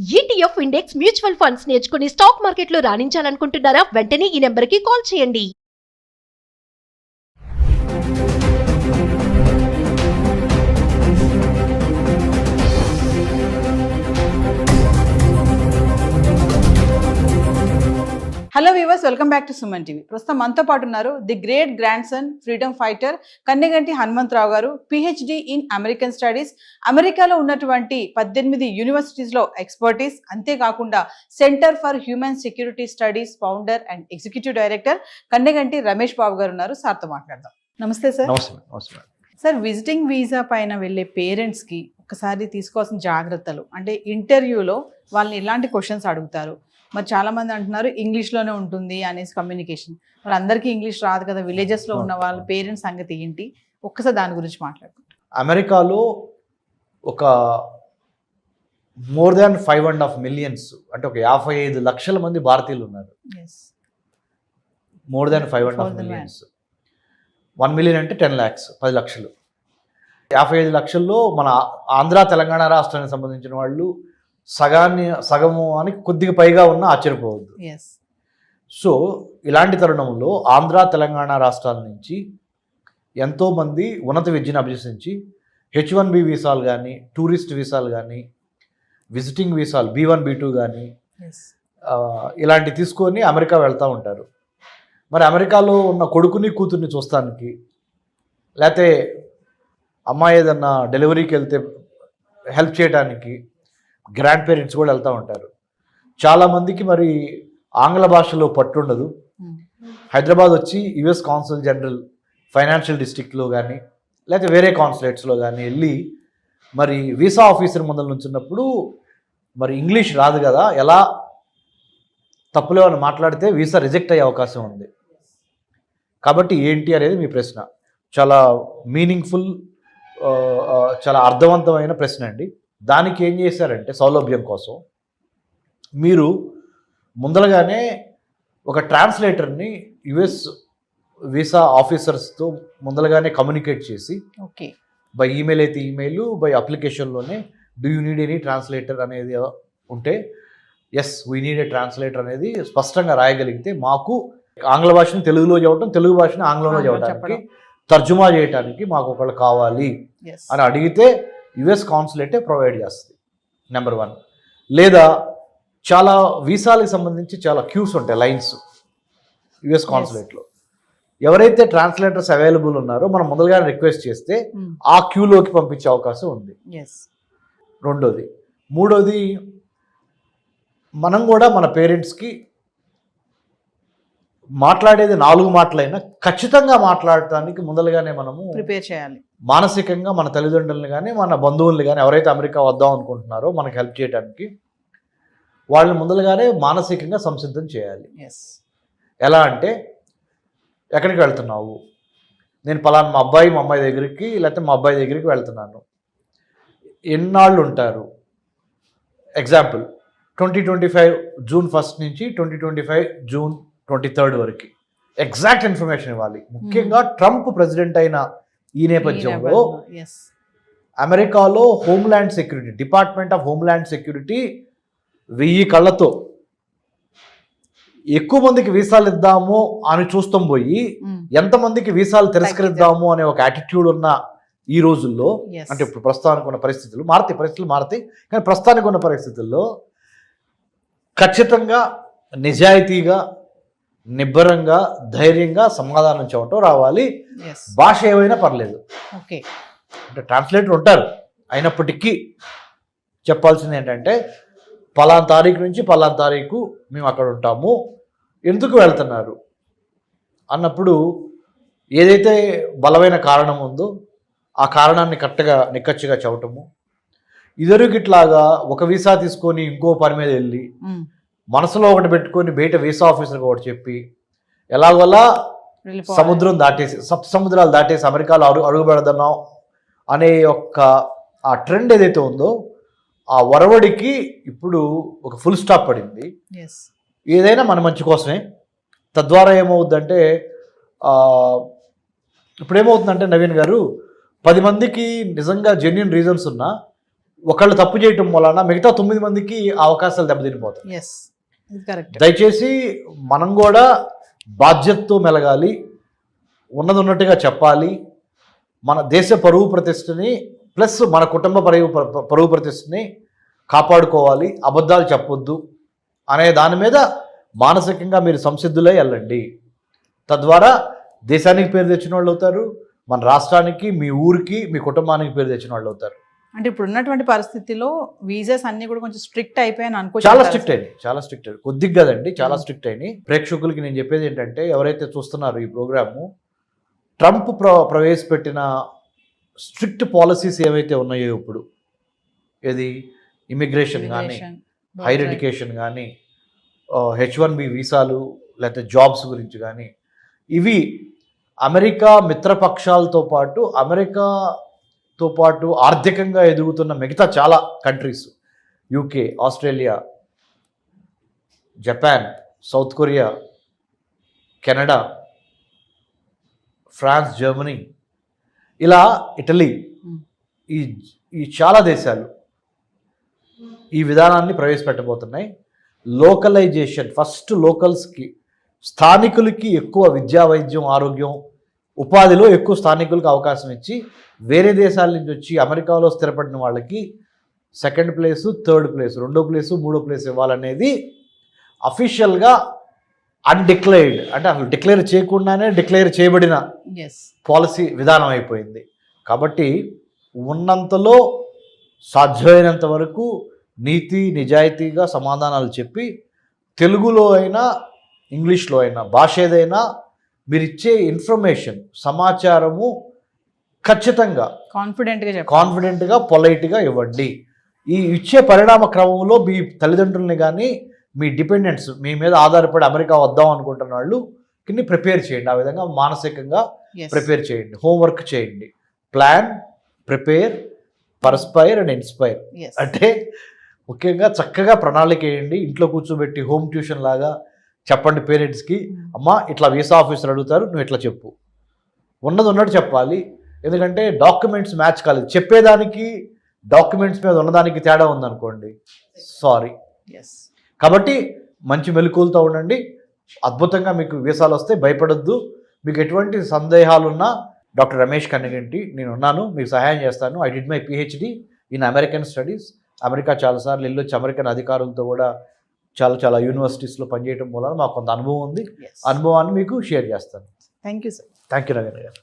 ETF index mutual funds నేర్చుకుని stock మార్కెట్లో రాణించాలనుకుంటున్నారా? వెంటనే ఈ నెంబర్కి కాల్ చేయండి. Hello viewers, welcome back to Suman TV. ప్రస్తుతం మనతో పాటు ఉన్నారు the great grandson freedom fighter Kanneganti Hanumantharao garu, PhD in American studies. అమెరికాలో ఉన్నటువంటి 18 యూనివర్సిటీస్లో ఎక్స్పర్టీస్, అంతేకాకుండా centre for human security studies founder and executive director Kanneganti Ramesh Babu garu ఉన్నారు. సార్తో మాట్లాడదాం. నమస్తే సార్. సార్, విజిటింగ్ వీసా పైన వెళ్ళే పేరెంట్స్కి ఒకసారి తీసుకోవాల్సిన జాగ్రత్తలు అంటే, ఇంటర్వ్యూలో వాళ్ళని ఎలాంటి క్వశ్చన్స్ అడుగుతారు? మరి చాలామంది అంటున్నారు ఇంగ్లీష్లోనే ఉంటుంది అనేసి కమ్యూనికేషన్. మరి అందరికీ ఇంగ్లీష్ రాదు కదా, విలేజెస్లో ఉన్న వాళ్ళ పేరెంట్స్ సంగతి ఏంటి? ఒక్కసారి దాని గురించి మాట్లాడుకుంటాం. అమెరికాలో ఒక మోర్ దాన్ 5.5 మిలియన్స్ అంటే ఒక 55 లక్షల మంది భారతీయులు ఉన్నారు. More than 5.5 millions. 1 మిలియన్ అంటే 10 lakhs, 10 లక్షలు. 55 లక్షల్లో మన ఆంధ్ర తెలంగాణ రాష్ట్రానికి సంబంధించిన వాళ్ళు సగము అని కొద్దిగా పైగా ఉన్న ఆశ్చర్యపోవద్దు. సో ఇలాంటి తరుణంలో ఆంధ్ర తెలంగాణ రాష్ట్రాల నుంచి ఎంతోమంది ఉన్నత విద్యను అభ్యసించి H1B వీసాలు కానీ, టూరిస్ట్ వీసాలు కానీ, విజిటింగ్ వీసాలు B1 B2 కానీ ఇలాంటివి తీసుకొని అమెరికా వెళ్తూ ఉంటారు. మరి అమెరికాలో ఉన్న కొడుకుని కూతుర్ని చూస్తానికి, లేకపోతే అమ్మాయి ఏదన్నా డెలివరీకి వెళ్తే హెల్ప్ చేయడానికి గ్రాండ్ పేరెంట్స్ కూడా వెళ్తూ ఉంటారు. చాలామందికి మరి ఆంగ్ల భాషలో పట్టుండదు. హైదరాబాద్ వచ్చి US కాన్సుల్ జనరల్ ఫైనాన్షియల్ డిస్ట్రిక్ట్లో కానీ లేకపోతే వేరే కాన్సులేట్స్లో కానీ వెళ్ళి మరి వీసా ఆఫీసర్ ముందర నుంచున్నప్పుడు మరి ఇంగ్లీష్ రాదు కదా, ఎలా తప్పులో అని మాట్లాడితే వీసా రిజెక్ట్ అయ్యే అవకాశం ఉంది. కాబట్టి ఏంటి అనేది మీ ప్రశ్న చాలా మీనింగ్ఫుల్, చాలా అర్థవంతమైన ప్రశ్న అండి. దానికి ఏం చేశారంటే, సౌలభ్యం కోసం మీరు ముందరగానే ఒక ట్రాన్స్లేటర్ని US వీసా ఆఫీసర్స్తో ముందరగానే కమ్యూనికేట్ చేసి, బై ఈమెయిల్ అయితే ఈమెయిల్, బై అప్లికేషన్లోనే do you need any translator అనేది ఉంటే yes we need a translator అనేది స్పష్టంగా రాయగలిగితే, మాకు ఆంగ్ల భాషను తెలుగులో చదవటం, తెలుగు భాషను ఆంగ్లంలో చదవడానికి, తర్జుమా చేయడానికి మాకు ఒకళ్ళు కావాలి అని అడిగితే US కాన్సులేటే ప్రొవైడ్ చేస్తుంది. నెంబర్ 1. లేదా చాలా వీసాలకు సంబంధించి చాలా క్యూస్ ఉంటాయి, లైన్స్ US కాన్సులేట్లో. ఎవరైతే ట్రాన్స్లేటర్స్ అవైలబుల్ ఉన్నారో మనం మొదలుగా రిక్వెస్ట్ చేస్తే ఆ క్యూలోకి పంపించే అవకాశం ఉంది. రెండోది. మూడోది, మనం కూడా మన పేరెంట్స్కి మాట్లాడేది 4 మాటలైనా ఖచ్చితంగా మాట్లాడటానికి ముందలుగానే మనము ప్రిపేర్ చేయాలి. మానసికంగా మన తల్లిదండ్రులను కానీ మన బంధువుల్ని కానీ ఎవరైతే అమెరికా వద్దాం అనుకుంటున్నారో మనకు హెల్ప్ చేయడానికి వాళ్ళని ముందలుగానే మానసికంగా సంసిద్ధం చేయాలి. ఎలా అంటే, ఎక్కడికి వెళ్తున్నావు? నేను పలానా మా అమ్మాయి దగ్గరికి లేకపోతే మా అబ్బాయి దగ్గరికి వెళ్తున్నాను. ఎన్నాళ్ళు ఉంటారు? ఎగ్జాంపుల్ 2025 జూన్ 1 నుంచి 2025 జూన్ 23 వరకు ఎగ్జాక్ట్ ఇన్ఫర్మేషన్ ఇవ్వాలి. ముఖ్యంగా ట్రంప్ ప్రెసిడెంట్ అయిన ఈ నేపథ్యంలో అమెరికాలో homeland security, department of homeland security 1000 కళ్ళతో ఎక్కువ మందికి వీసాలు ఇద్దాము అని చూస్తాం పోయి ఎంతమందికి వీసాలు తిరస్కరిద్దాము అనే ఒక యాటిట్యూడ్ ఉన్న ఈ రోజుల్లో, అంటే ఇప్పుడు ప్రస్తుతానికి ఉన్న పరిస్థితులు మారతాయి కానీ ప్రస్తుతానికి ఉన్న పరిస్థితుల్లో ఖచ్చితంగా నిజాయితీగా, నిబ్బరంగా, ధైర్యంగా సమాధానం చెప్పటం రావాలి. భాష ఏమైనా పర్లేదు. అంటే ట్రాన్స్లేటర్ ఉంటారు, అయినప్పటికీ చెప్పాల్సింది ఏంటంటే, పలానా తారీఖు నుంచి పలానా తారీఖు మేము అక్కడ ఉంటాము, ఎందుకు వెళ్తున్నారు అన్నప్పుడు ఏదైతే బలమైన కారణం ఉందో ఆ కారణాన్ని కరెక్ట్గా నిక్కచ్చిగా చెప్పటము. ఇదివరకిట్లాగా ఒక వీసా తీసుకొని ఇంకో పని మీద వెళ్ళి మనసులో ఒకటి పెట్టుకొని బయట వీసా ఆఫీసర్కి ఒకటి చెప్పి ఎలాగోలా సముద్రాలు దాటేసి అమెరికాలో అడుగు పెడదాం అనే ఆ ట్రెండ్ ఏదైతే ఉందో ఆ వరవడికి ఇప్పుడు ఒక ఫుల్ స్టాప్ పడింది. ఏదైనా మన మంచి కోసమే. తద్వారా ఏమవుద్దంటే, ఇప్పుడు ఏమవుతుందంటే నవీన్ గారు, 10 మందికి నిజంగా జెన్యున్ రీజన్స్ ఉన్నా ఒకళ్ళు తప్పు చేయటం వలన మిగతా 9 మందికి ఆ అవకాశాలు దెబ్బతినిపోతాయి. ఎస్, ఇది కరెక్ట్. దయచేసి మనం కూడా బాధ్యతతో మెలగాలి, ఉన్నది ఉన్నట్టుగా చెప్పాలి, మన దేశ పరువు ప్రతిష్టని ప్లస్ మన కుటుంబ పరువు ప్రతిష్టని కాపాడుకోవాలి, అబద్ధాలు చెప్పొద్దు అనే దాని మీద మానసికంగా మీరు సంసిద్ధులై వెళ్ళండి. తద్వారా దేశానికి పేరు తెచ్చిన వాళ్ళు అవుతారు, మన రాష్ట్రానికి, మీ ఊరికి, మీ కుటుంబానికి పేరు తెచ్చిన వాళ్ళు అవుతారు. అంటే ఇప్పుడు ఉన్నటువంటి పరిస్థితిలో వీసాస్ అన్ని కూడా కొంచెం స్ట్రిక్ట్ అయిపోయాయని అనుకో. చాలా స్ట్రిక్ట్ అయింది, చాలా స్ట్రిక్ట్ అయింది, కొద్దిగా కదండి, చాలా స్ట్రిక్ట్ అయినాయి. ప్రేక్షకులకి నేను చెప్పేది ఏంటంటే, ఎవరైతే చూస్తున్నారో ఈ ప్రోగ్రాము, ట్రంప్ ప్రవేశపెట్టిన స్ట్రిక్ట్ పాలసీస్ ఏవైతే ఉన్నాయో ఇప్పుడు, ఏది ఇమిగ్రేషన్ కానీ, హైర్ ఎడ్యుకేషన్ కానీ, H1B వీసాలు, లేకపోతే జాబ్స్ గురించి కానీ, ఇవి అమెరికా మిత్రపక్షాలతో పాటు ఆర్థికంగా ఎదుగుతున్న మిగతా చాలా countries, UK, Australia, Japan, South Korea, Canada, France, Germany, ఇలా ఇటలీ, ఈ చాలా దేశాలు ఈ విధానాన్ని ప్రవేశపెట్టబోతున్నాయి. లోకలైజేషన్, ఫస్ట్ లోకల్స్కి, స్థానికులకి ఎక్కువ విద్యా, వైద్యం, ఆరోగ్యం, ఉపాధిలో ఎక్కువ స్థానికులకు అవకాశం ఇచ్చి, వేరే దేశాల నుంచి వచ్చి అమెరికాలో స్థిరపడిన వాళ్ళకి సెకండ్ ప్లేసు, థర్డ్ ప్లేసు, 2వ ప్లేసు, 3వ ప్లేసు ఇవ్వాలనేది అఫీషియల్గా అన్డిక్లేర్డ్, అంటే అసలు డిక్లేర్ చేయకుండానే డిక్లేర్ చేయబడిన పాలసీ విధానం అయిపోయింది. కాబట్టి ఉన్నంతలో సాధ్యమైనంత వరకు నీతి నిజాయితీగా సమాధానాలు చెప్పి, తెలుగులో అయినా ఇంగ్లీష్లో అయినా, భాష ఏదైనా మీరు ఇచ్చే ఇన్ఫర్మేషన్, సమాచారము ఖచ్చితంగా కాన్ఫిడెంట్గా పొలైట్గా ఇవ్వండి. ఈ ఇచ్చే పరిణామ క్రమంలో మీ తల్లిదండ్రుల్ని కానీ, మీ డిపెండెంట్స్, మీ మీద ఆధారపడి అమెరికా వద్దాం అనుకుంటున్న వాళ్ళు ప్రిపేర్ చేయండి. ఆ విధంగా మానసికంగా ప్రిపేర్ చేయండి, హోంవర్క్ చేయండి. Plan, prepare, perspire and inspire. అంటే ముఖ్యంగా చక్కగా ప్రణాళిక వేయండి. ఇంట్లో కూర్చోబెట్టి హోమ్ ట్యూషన్ లాగా చెప్పండి పేరెంట్స్కి, అమ్మ ఇట్లా వీసా ఆఫీసర్ అడుగుతారు, నువ్వు ఇట్లా చెప్పు, ఉన్నది ఉన్నట్టు చెప్పాలి. ఎందుకంటే డాక్యుమెంట్స్ మ్యాచ్ కాలేదు, చెప్పేదానికి డాక్యుమెంట్స్ మీద ఉన్నదానికి తేడా ఉందనుకోండి, సారీ. కాబట్టి మంచి మెలకువలతో ఉండండి, అద్భుతంగా మీకు వీసాలు వస్తాయి, భయపడొద్దు. మీకు ఎటువంటి సందేహాలున్నా డాక్టర్ రమేష్ కన్నెగంటి నేను ఉన్నాను, మీకు సహాయం చేస్తాను. I did my PhD in American studies. America చాలాసార్లు వెళ్ళొచ్చి అమెరికన్ అధికారులతో కూడా చాలా యూనివర్సిటీస్లో పనిచేయడం వలన మాకు కొంత అనుభవం ఉంది. అనుభవాన్ని మీకు షేర్ చేస్తాను. Thank you sir. Thank you Ravindra గారు.